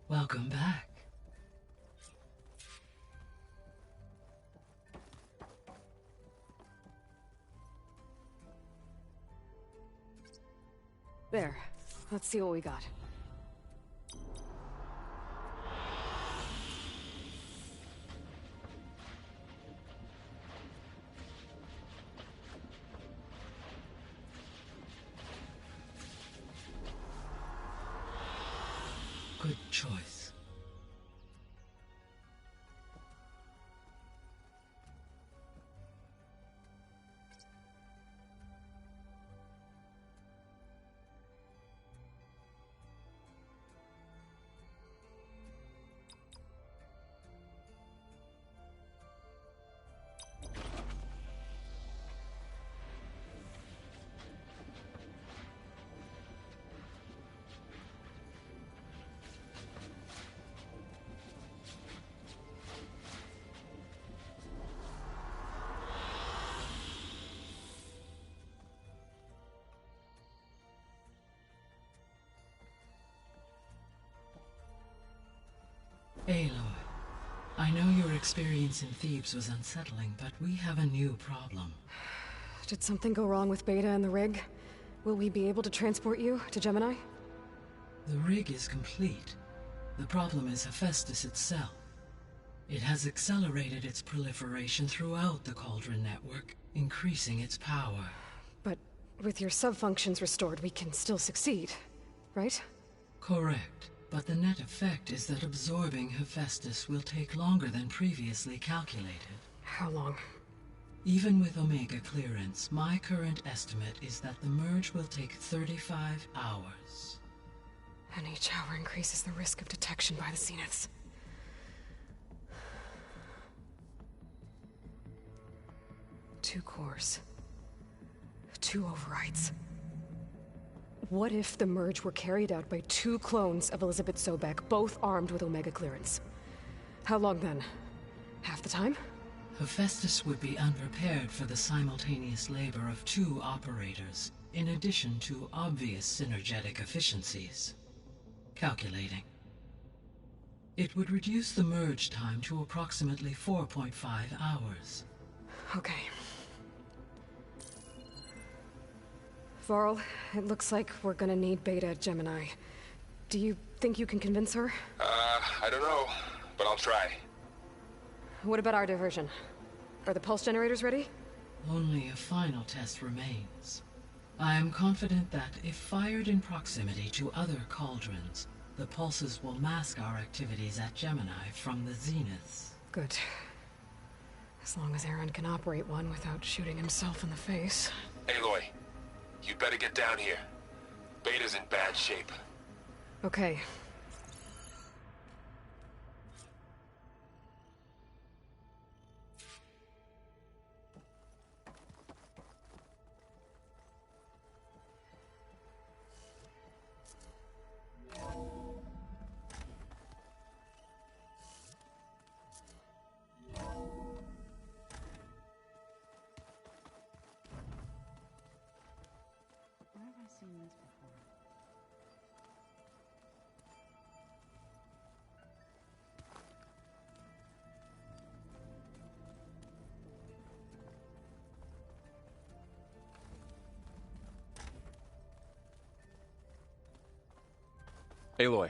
Welcome back. There. Let's see what we got. Good choice. Aloy, I know your experience in Thebes was unsettling, but we have a new problem. Did something go wrong with Beta and the rig? Will we be able to transport you to Gemini? The rig is complete. The problem is Hephaestus itself. It has accelerated its proliferation throughout the Cauldron network, increasing its power. But with your sub-functions restored, we can still succeed, right? Correct. But the net effect is that absorbing Hephaestus will take longer than previously calculated. How long? Even with Omega clearance, my current estimate is that the merge will take 35 hours. And each hour increases the risk of detection by the Zeniths. Two cores. Two overrides. What if the merge were carried out by two clones of Elizabeth Sobek, both armed with Omega clearance? How long then? Half the time? Hephaestus would be unprepared for the simultaneous labor of two operators, in addition to obvious synergetic efficiencies. Calculating. It would reduce the merge time to approximately 4.5 hours. Okay. Varl, it looks like we're gonna need Beta at Gemini. Do you think you can convince her? I don't know, but I'll try. What about our diversion? Are the pulse generators ready? Only a final test remains. I am confident that if fired in proximity to other cauldrons, the pulses will mask our activities at Gemini from the Zeniths. Good. As long as Aaron can operate one without shooting himself in the face. Aloy, you better get down here. Beta's in bad shape. Okay. Where have I seen this before? Aloy.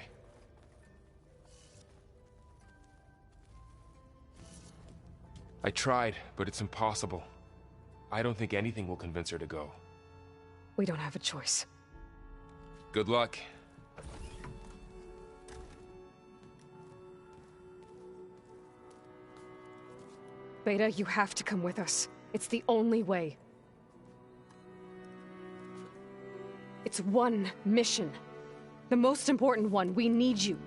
I tried, but it's impossible. I don't think anything will convince her to go. We don't have a choice. Good luck. Beta, you have to come with us. It's the only way. It's one mission. The most important one. We need you.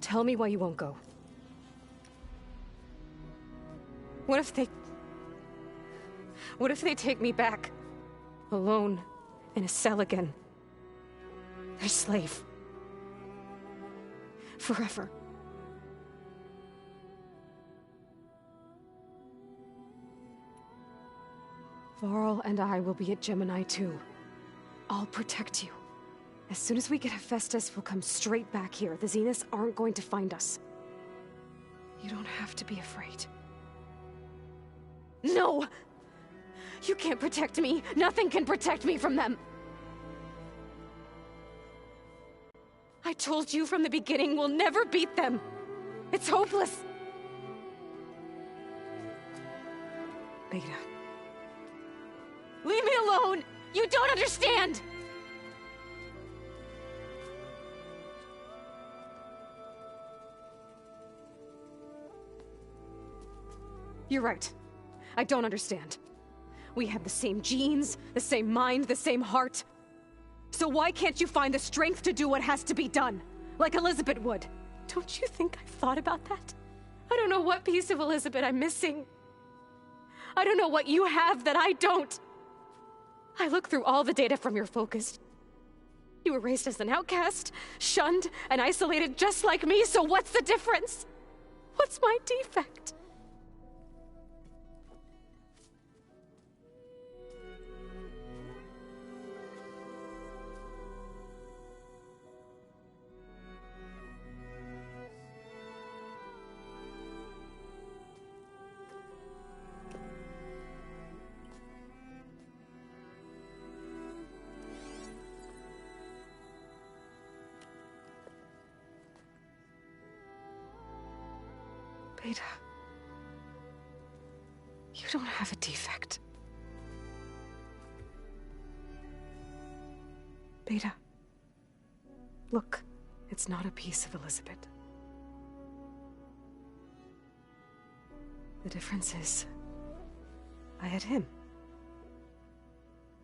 Tell me why you won't go. What if they take me back? Alone, in a cell again. Their slave. Forever. Varl and I will be at Gemini too. I'll protect you. As soon as we get Hephaestus, we'll come straight back here. The Zeniths aren't going to find us. You don't have to be afraid. No! You can't protect me. Nothing can protect me from them. I told you from the beginning, we'll never beat them. It's hopeless. Beta. Leave me alone! You don't understand! You're right. I don't understand. We have the same genes, the same mind, the same heart. So why can't you find the strength to do what has to be done? Like Elizabeth would. Don't you think I've thought about that? I don't know what piece of Elizabeth I'm missing. I don't know what you have that I don't. I look through all the data from your focus. You were raised as an outcast, shunned, and isolated just like me, so what's the difference? What's my defect? Beta, you don't have a defect. Beta, look, it's not a piece of Elizabeth. The difference is, I had him.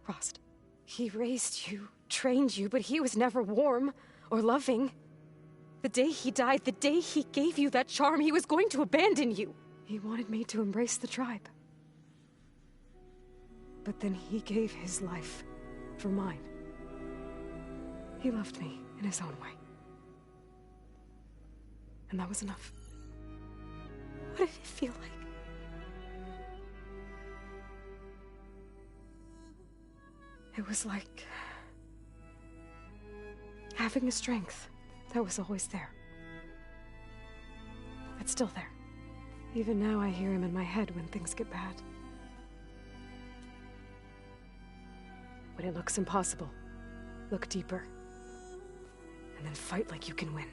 Rost. He raised you, trained you, but he was never warm or loving. The day he died, the day he gave you that charm, he was going to abandon you. He wanted me to embrace the tribe. But then he gave his life for mine. He loved me in his own way. And that was enough. What did it feel like? It was like having a strength that was always there. It's still there. Even now I hear him in my head when things get bad. When it looks impossible, look deeper. And then fight like you can win.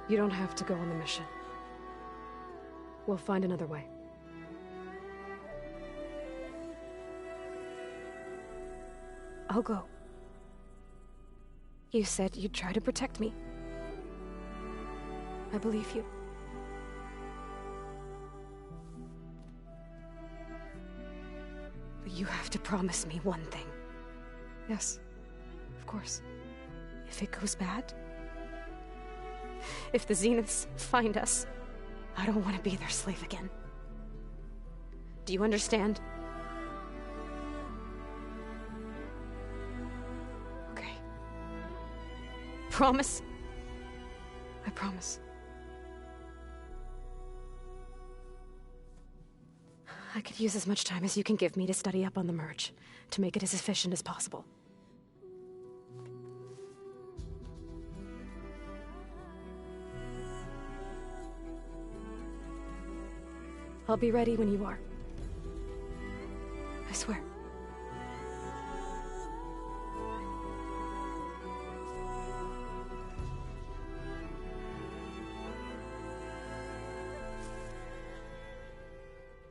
You don't have to go on the mission. We'll find another way. I'll go. You said you'd try to protect me. I believe you. But you have to promise me one thing. Yes, of course. If it goes bad, if the Zeniths find us, I don't want to be their slave again. Do you understand? Okay. Promise? I promise. I could use as much time as you can give me to study up on the merge, to make it as efficient as possible. I'll be ready when you are. I swear.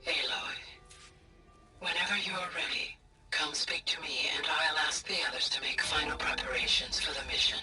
Aloy, whenever you're ready, come speak to me and I'll ask the others to make final preparations for the mission.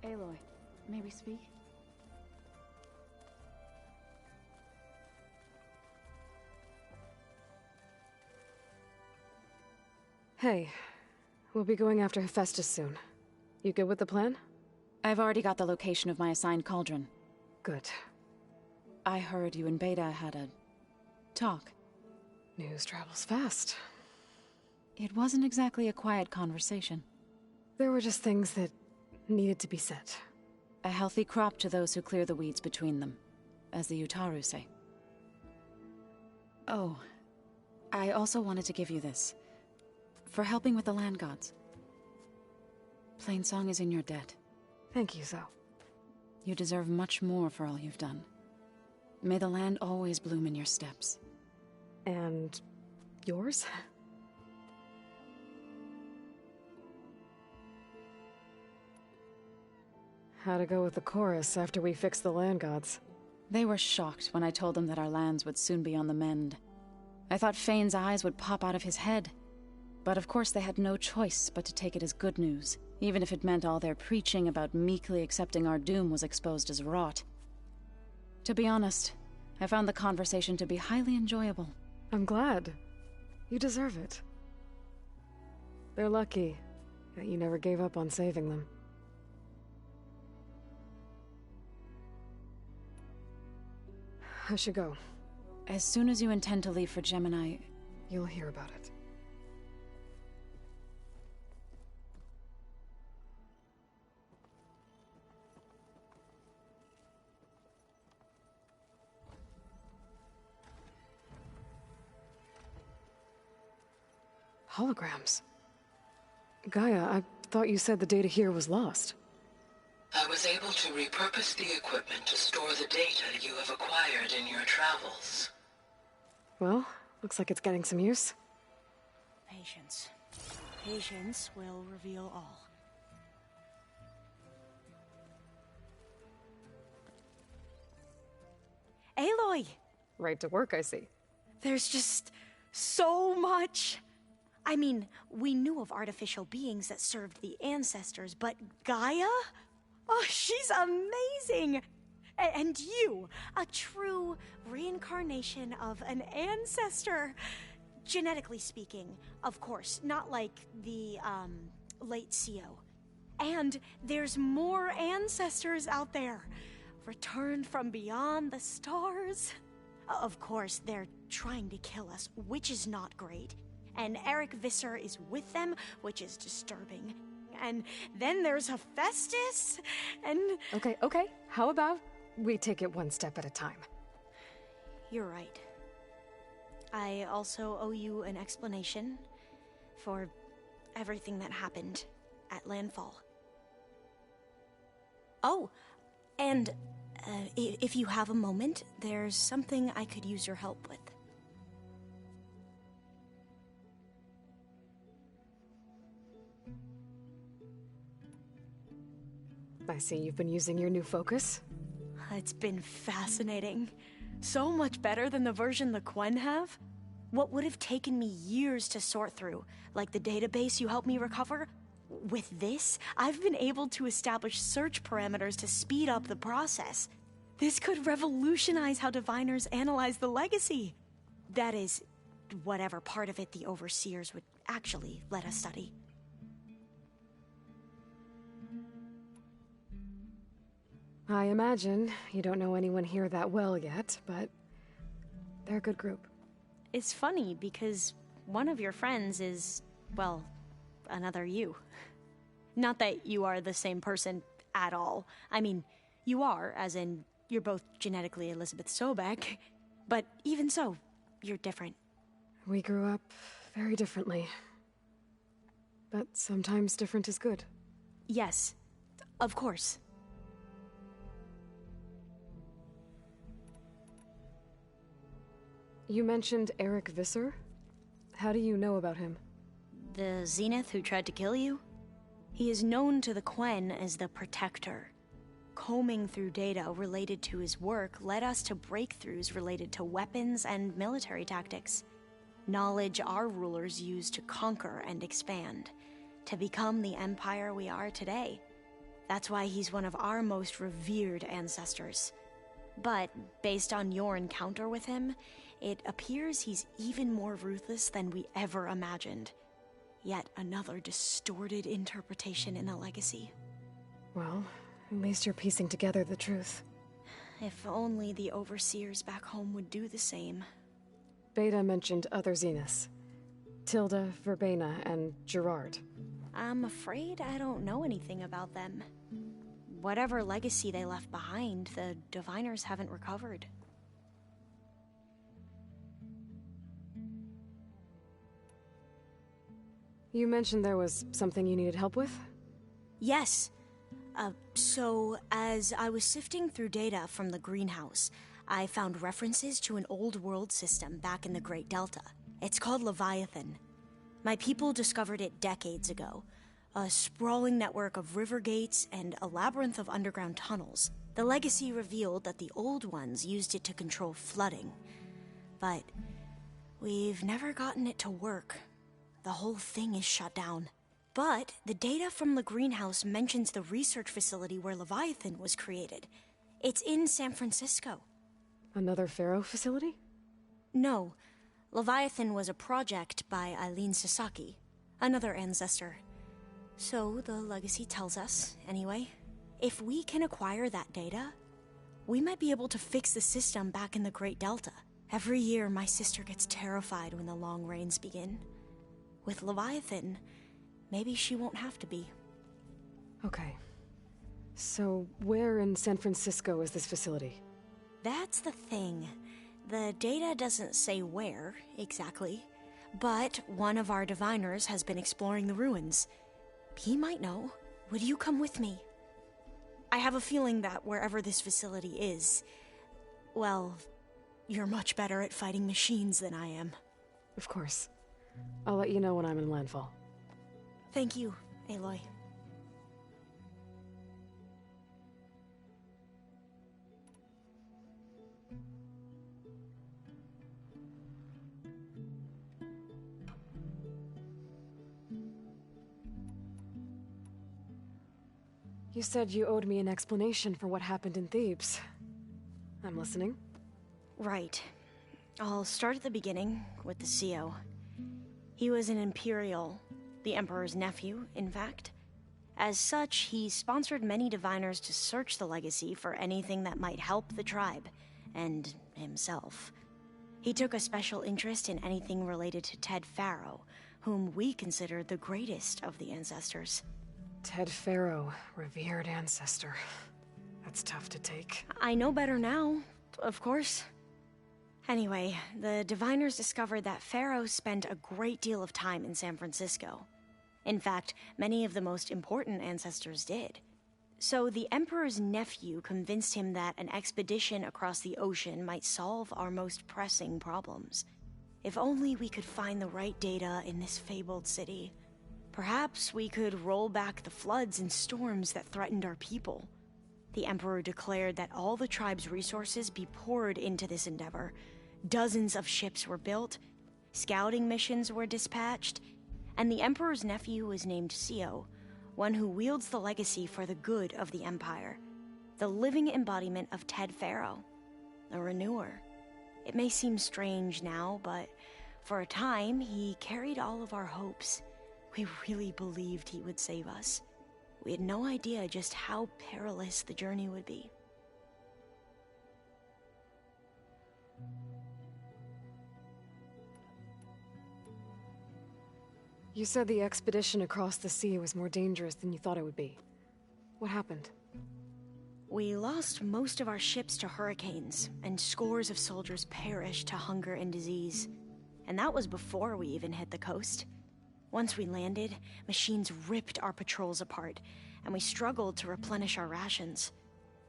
Aloy, may we speak? Hey, we'll be going after Hephaestus soon. You good with the plan? I've already got the location of my assigned cauldron. Good. I heard you and Beta had a talk. News travels fast. It wasn't exactly a quiet conversation. There were just things that needed to be said. A healthy crop to those who clear the weeds between them, as the Utaru say. Oh, I also wanted to give you this. For helping with the land gods. Plainsong is in your debt. Thank you, Zoe. You deserve much more for all you've done. May the land always bloom in your steps. And yours? How'd it go with the chorus after we fixed the land gods? They were shocked when I told them that our lands would soon be on the mend. I thought Fane's eyes would pop out of his head. But of course they had no choice but to take it as good news, even if it meant all their preaching about meekly accepting our doom was exposed as rot. To be honest, I found the conversation to be highly enjoyable. I'm glad. You deserve it. They're lucky that you never gave up on saving them. I should go. As soon as you intend to leave for Gemini... You'll hear about it. Holograms. Gaia, I thought you said the data here was lost. I was able to repurpose the equipment to store the data you have acquired in your travels. Well, looks like it's getting some use. Patience. Patience will reveal all. Aloy! Right to work, I see. There's just so much. I mean, we knew of artificial beings that served the ancestors, but Gaia? Oh, she's amazing! And you, a true reincarnation of an ancestor. Genetically speaking, of course, not like the, late CO. And there's more ancestors out there, returned from beyond the stars. Of course, they're trying to kill us, which is not great. And Eric Visser is with them, which is disturbing. And then there's Hephaestus, and... Okay. How about we take it one step at a time? You're right. I also owe you an explanation for everything that happened at Landfall. Oh, and if you have a moment, there's something I could use your help with. I see you've been using your new focus. It's been fascinating. So much better than the version the Quen have. What would have taken me years to sort through, like the database you helped me recover, with this, I've been able to establish search parameters to speed up the process. This could revolutionize how diviners analyze the legacy. That is, whatever part of it the Overseers would actually let us study. I imagine you don't know anyone here that well yet, but they're a good group. It's funny because one of your friends is, well, another you. Not that you are the same person at all. I mean, you are, as in, you're both genetically Elizabeth Sobek, but even so, you're different. We grew up very differently. But sometimes different is good. Yes, of course. You mentioned Eric Visser? How do you know about him? The Zenith who tried to kill you? He is known to the Quen as the Protector. Combing through data related to his work led us to breakthroughs related to weapons and military tactics. Knowledge our rulers used to conquer and expand, to become the empire we are today. That's why he's one of our most revered ancestors. But based on your encounter with him, it appears he's even more ruthless than we ever imagined. Yet another distorted interpretation in the legacy. Well, at least you're piecing together the truth. If only the overseers back home would do the same. Beta mentioned other Zeniths. Tilda, Verbena, and Gerard. I'm afraid I don't know anything about them. Whatever legacy they left behind, the Diviners haven't recovered. You mentioned there was something you needed help with? Yes. So, as I was sifting through data from the greenhouse, I found references to an old world system back in the Great Delta. It's called Leviathan. My people discovered it decades ago. A sprawling network of river gates and a labyrinth of underground tunnels. The legacy revealed that the old ones used it to control flooding. But we've never gotten it to work. The whole thing is shut down. But the data from the greenhouse mentions the research facility where Leviathan was created. It's in San Francisco. Another Pharaoh facility? No. Leviathan was a project by Eileen Sasaki, another ancestor. So the legacy tells us, anyway. If we can acquire that data, we might be able to fix the system back in the Great Delta. Every year, my sister gets terrified when the long rains begin. With Leviathan, maybe she won't have to be. Okay. So, where in San Francisco is this facility? That's the thing. The data doesn't say where, exactly. But one of our diviners has been exploring the ruins. He might know. Would you come with me? I have a feeling that wherever this facility is, well, you're much better at fighting machines than I am. Of course. I'll let you know when I'm in landfall. Thank you, Aloy. You said you owed me an explanation for what happened in Thebes. I'm listening. Right. I'll start at the beginning, with the CO. He was an Imperial, the Emperor's nephew, in fact. As such, he sponsored many diviners to search the legacy for anything that might help the tribe, and himself. He took a special interest in anything related to Ted Faro, whom we consider the greatest of the ancestors. Ted Faro, revered ancestor. That's tough to take. I know better now, of course. Anyway, the diviners discovered that Faro spent a great deal of time in San Francisco. In fact, many of the most important ancestors did. So the Emperor's nephew convinced him that an expedition across the ocean might solve our most pressing problems. If only we could find the right data in this fabled city. Perhaps we could roll back the floods and storms that threatened our people. The Emperor declared that all the tribe's resources be poured into this endeavor. Dozens of ships were built, scouting missions were dispatched, and the Emperor's nephew was named Sio, one who wields the legacy for the good of the Empire. The living embodiment of Ted Faro, a renewer. It may seem strange now, but for a time, he carried all of our hopes. We really believed he would save us. We had no idea just how perilous the journey would be. You said the expedition across the sea was more dangerous than you thought it would be. What happened? We lost most of our ships to hurricanes, and scores of soldiers perished to hunger and disease. And that was before we even hit the coast. Once we landed, machines ripped our patrols apart, and we struggled to replenish our rations.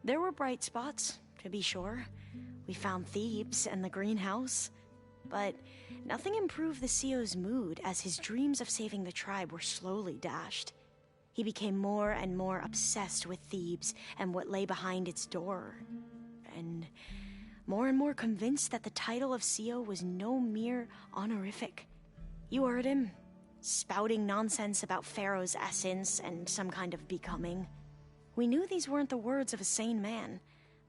There were bright spots, to be sure. We found Thebes and the greenhouse. But nothing improved the CO's mood as his dreams of saving the tribe were slowly dashed. He became more and more obsessed with Thebes and what lay behind its door. And more convinced that the title of CO was no mere honorific. You heard him, spouting nonsense about Pharaoh's essence and some kind of becoming. We knew these weren't the words of a sane man,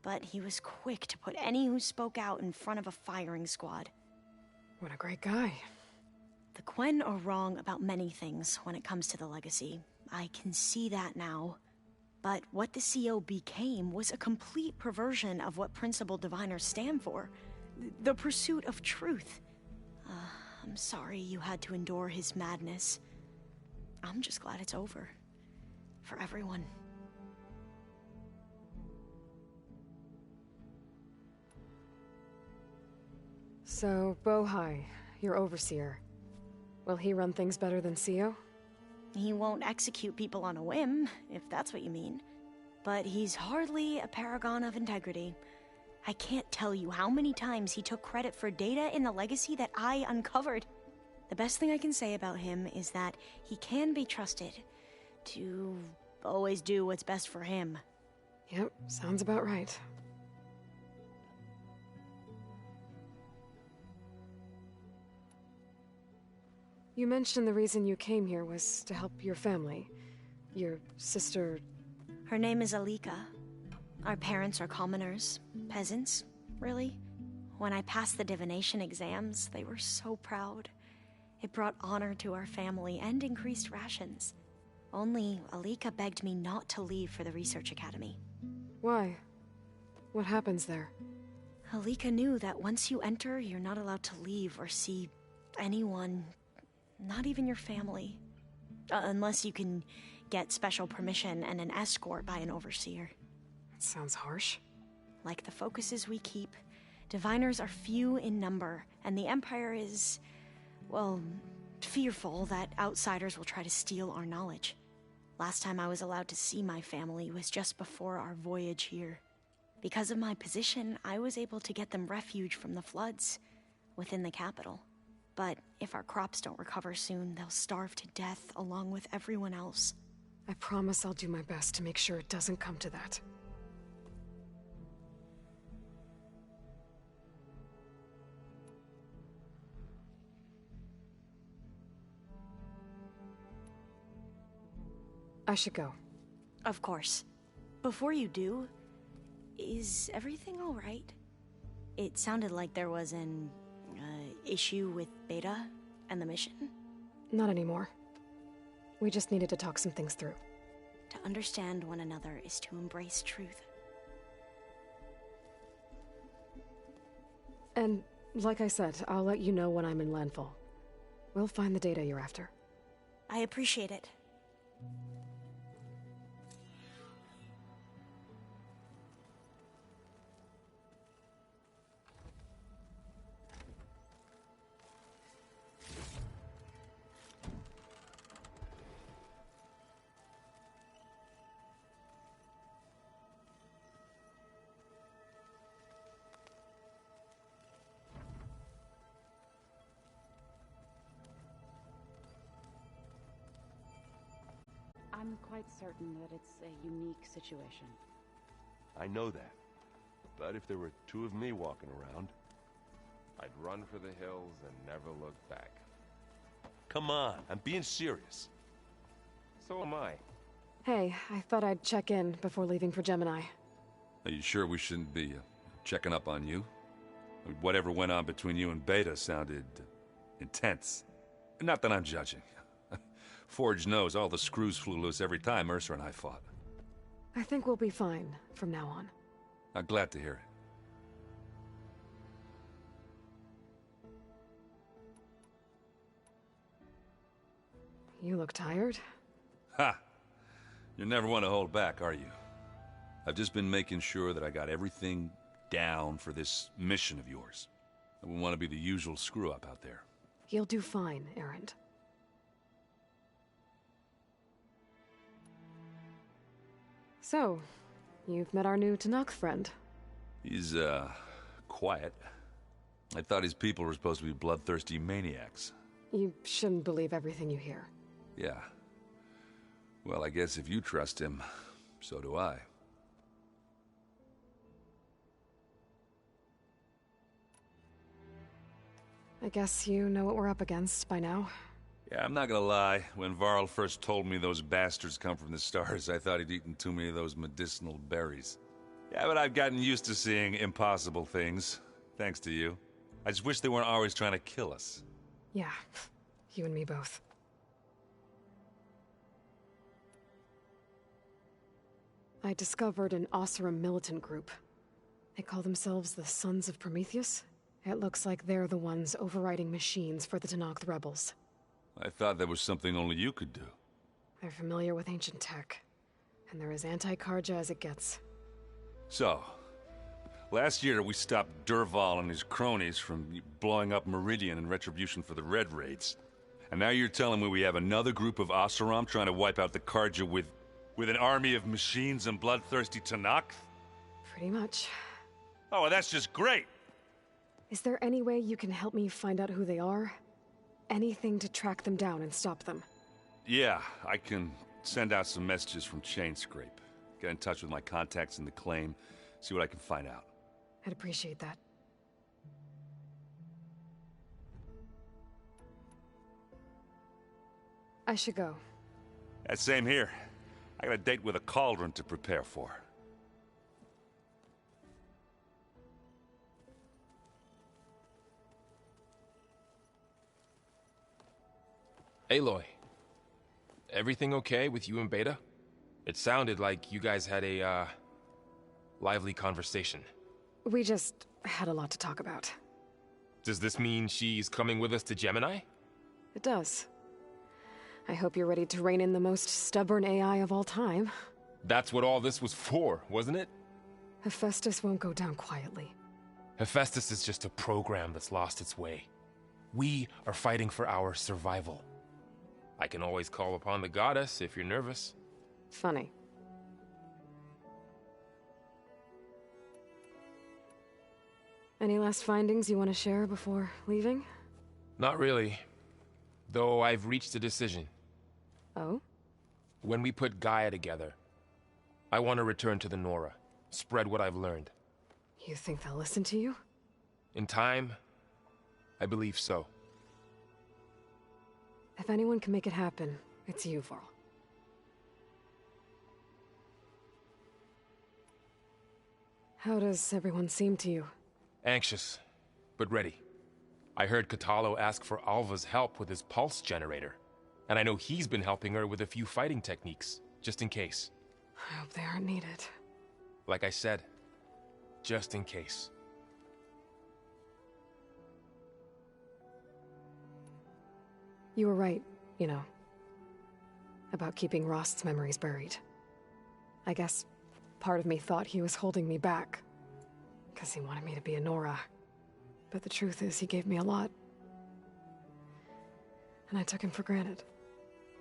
but he was quick to put any who spoke out in front of a firing squad. What a great guy. The Quen are wrong about many things when it comes to the Legacy. I can see that now. But what the CO became was a complete perversion of what Principal Diviners stand for. The pursuit of truth. I'm sorry you had to endure his madness. I'm just glad it's over. For everyone. So, Bohai, your overseer. Will he run things better than CO? He won't execute people on a whim, if that's what you mean. But he's hardly a paragon of integrity. I can't tell you how many times he took credit for data in the Legacy that I uncovered. The best thing I can say about him is that he can be trusted to always do what's best for him. Yep, sounds about right. You mentioned the reason you came here was to help your family. Your sister... Her name is Alika. Our parents are commoners. Peasants, really. When I passed the divination exams, they were so proud. It brought honor to our family and increased rations. Only Alika begged me not to leave for the research academy. Why? What happens there? Alika knew that once you enter, you're not allowed to leave or see anyone, not even your family. Unless you can get special permission and an escort by an overseer. That sounds harsh. Like the focuses we keep, diviners are few in number, and the Empire is, well, fearful that outsiders will try to steal our knowledge. Last time I was allowed to see my family was just before our voyage here. Because of my position, I was able to get them refuge from the floods within the capital. But if our crops don't recover soon, they'll starve to death along with everyone else. I promise I'll do my best to make sure it doesn't come to that. I should go. Of course. Before you do, is everything all right? It sounded like there was an issue with Beta and the mission. Not anymore. We just needed to talk some things through. To understand one another is to embrace truth. And, like I said, I'll let you know when I'm in landfall. We'll find the data you're after. I appreciate it. I'm quite certain that it's a unique situation. I know that. But if there were two of me walking around, I'd run for the hills and never look back. Come on, I'm being serious. So am I. Hey, I thought I'd check in before leaving for Gemini. Are you sure we shouldn't be checking up on you? Whatever went on between you and Beta sounded intense. Not that I'm judging. Forge knows all the screws flew loose every time Mercer and I fought. I think we'll be fine from now on. I'm glad to hear it. You look tired. Ha! You never want to hold back, are you? I've just been making sure that I got everything down for this mission of yours. I wouldn't want to be the usual screw-up out there. You'll do fine, Erend. So, you've met our new Tanakh friend. He's, quiet. I thought his people were supposed to be bloodthirsty maniacs. You shouldn't believe everything you hear. Yeah. Well, I guess if you trust him, so do I. I guess you know what we're up against by now. Yeah, I'm not gonna lie. When Varl first told me those bastards come from the stars, I thought he'd eaten too many of those medicinal berries. Yeah, but I've gotten used to seeing impossible things, thanks to you. I just wish they weren't always trying to kill us. Yeah, you and me both. I discovered an Oseram militant group. They call themselves the Sons of Prometheus. It looks like they're the ones overriding machines for the Tenakth rebels. I thought that was something only you could do. They're familiar with ancient tech, and they're as anti-Karja as it gets. So, last year we stopped Dervahl and his cronies from blowing up Meridian in retribution for the Red Raids. And now you're telling me we have another group of Oseram trying to wipe out the Karja with an army of machines and bloodthirsty Tenakth? Pretty much. Oh, well, that's just great! Is there any way you can help me find out who they are? Anything to track them down and stop them? Yeah, I can send out some messages from Chainscrape. Get in touch with my contacts in the claim, see what I can find out. I'd appreciate that. I should go. That same here. I got a date with a cauldron to prepare for. Aloy, everything okay with you and Beta? It sounded like you guys had a, lively conversation. We just had a lot to talk about. Does this mean she's coming with us to Gemini? It does. I hope you're ready to rein in the most stubborn AI of all time. That's what all this was for, wasn't it? Hephaestus won't go down quietly. Hephaestus is just a program that's lost its way. We are fighting for our survival. I can always call upon the goddess if you're nervous. Funny. Any last findings you want to share before leaving? Not really. Though I've reached a decision. Oh? When we put Gaia together, I want to return to the Nora. Spread what I've learned. You think they'll listen to you? In time, I believe so. If anyone can make it happen, it's you, Varl. How does everyone seem to you? Anxious, but ready. I heard Kotallo ask for Alva's help with his pulse generator. And I know he's been helping her with a few fighting techniques, just in case. I hope they aren't needed. Like I said, just in case. You were right, you know. About keeping Rost's memories buried. I guess part of me thought he was holding me back. Because he wanted me to be a Nora. But the truth is, he gave me a lot. And I took him for granted.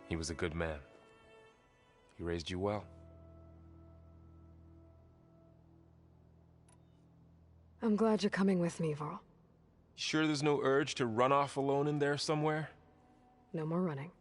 He was a good man. He raised you well. I'm glad you're coming with me, Varl. Sure there's no urge to run off alone in there somewhere? No more running.